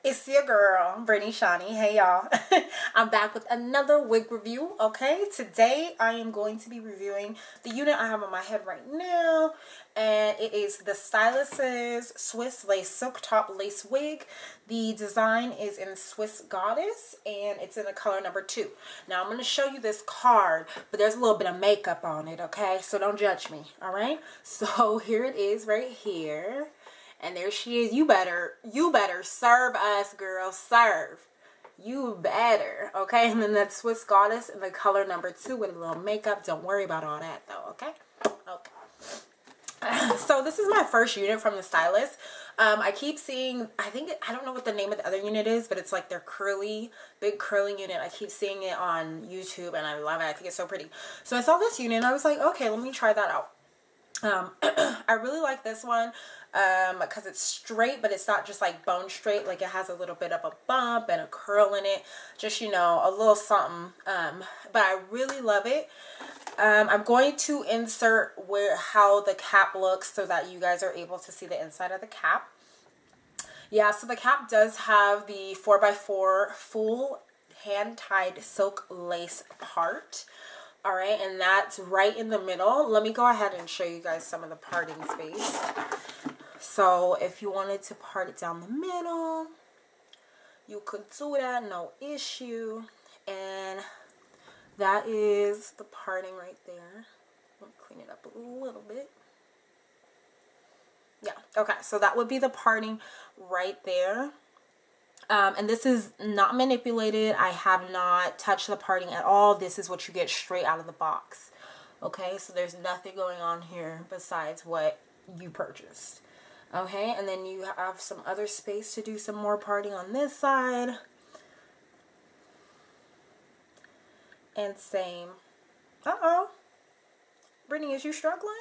It's your girl, BritanyShanny. Hey y'all. I'm back with another wig review, okay? Today I am going to be reviewing the unit I have on my head right now. And it is the Stylist's Swiss Lace Silk Top Lace Wig. The design is in Swiss Goddess and it's in the color number 2. Now I'm going to show you this card, but there's a little bit of makeup on it, okay? So don't judge me, alright? So here it is right here. And there she is. You better serve us, girl. Serve. You better. Okay? And then that Swiss Goddess in the color number 2 with a little makeup. Don't worry about all that though, okay? Okay. So this is my first unit from the Stylist. I keep seeing, I don't know what the name of the other unit is, but it's like their big curly unit. I keep seeing it on YouTube and I love it. I think it's so pretty. So I saw this unit and I was like, okay, let me try that out. I really like this one because it's straight, but it's not just like bone straight. Like it has a little bit of a bump and a curl in it, just, you know, a little something. But I really love it. I'm going to insert how the cap looks so that you guys are able to see the inside of the cap. Yeah, so the cap does have the 4x4 full hand-tied silk lace part. All right, and that's right in the middle. Let me go ahead and show you guys some of the parting space. So if you wanted to part it down the middle, you could do that, no issue. And that is the parting right there. Let me clean it up a little bit. Yeah, okay, so that would be the parting right there. And this is not manipulated. I have not touched the parting at all. This is what you get straight out of the box. Okay, so there's nothing going on here besides what you purchased. Okay, and then you have some other space to do some more parting on this side. And same. Uh-oh. Brittany, is you struggling?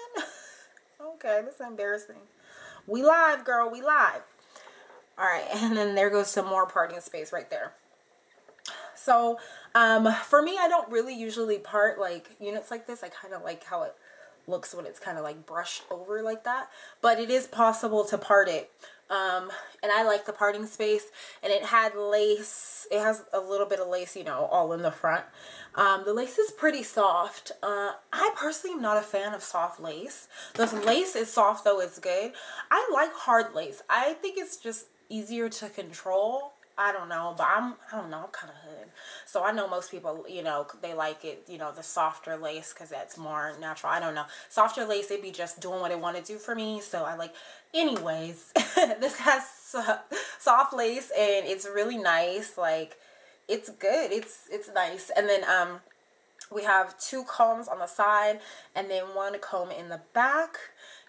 Okay, this is embarrassing. We live, girl. We live. All right, and then there goes some more parting space right there. So for me, I don't really usually part like units like this. I kind of like how it looks when it's kind of like brushed over like that, but it is possible to part it. And I like the parting space, and it had lace. It has a little bit of lace, you know, all in the front. The lace is pretty soft. I personally am not a fan of soft lace. The lace is soft though, it's good. I like hard lace. I think it's just easier to control. I don't know, but I don't know, I'm kind of hood. So I know most people, you know, they like it, you know, the softer lace because that's more natural. I don't know. Softer lace, it'd be just doing what it want to do for me. So I like, anyways, this has soft lace and it's really nice. Like, it's good. It's nice. And then we have 2 combs on the side and then 1 comb in the back.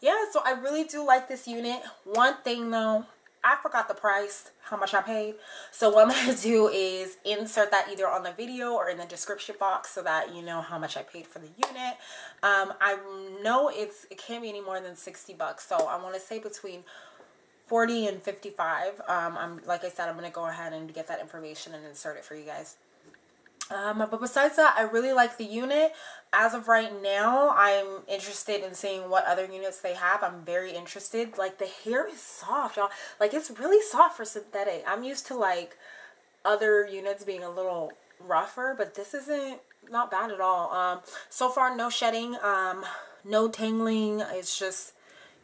Yeah, so I really do like this unit. One thing though, I forgot the price, how much I paid. So what I'm going to do is insert that either on the video or in the description box so that you know how much I paid for the unit. I know it can't be any more than 60 bucks. So I want to say between 40 and 55. Like I said, I'm going to go ahead and get that information and insert it for you guys. But besides that, I really like the unit. As of right now, I'm interested in seeing what other units they have. I'm very interested. Like, the hair is soft, y'all. Like, it's really soft for synthetic. I'm used to, like, other units being a little rougher, but this isn't not bad at all. So far, no shedding, no tangling. It's just,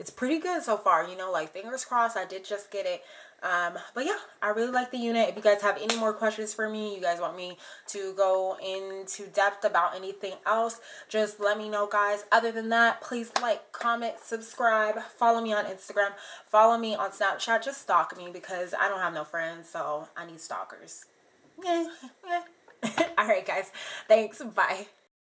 it's pretty good so far, you know, like, fingers crossed. I did just get it. But yeah, I really like the unit. If you guys have any more questions for me, you guys want me to go into depth about anything else, just let me know, guys. Other than that, please like, comment, subscribe, follow me on Instagram, follow me on Snapchat. Just stalk me because I don't have no friends, so I need stalkers. Yeah. All right, guys. Thanks. Bye.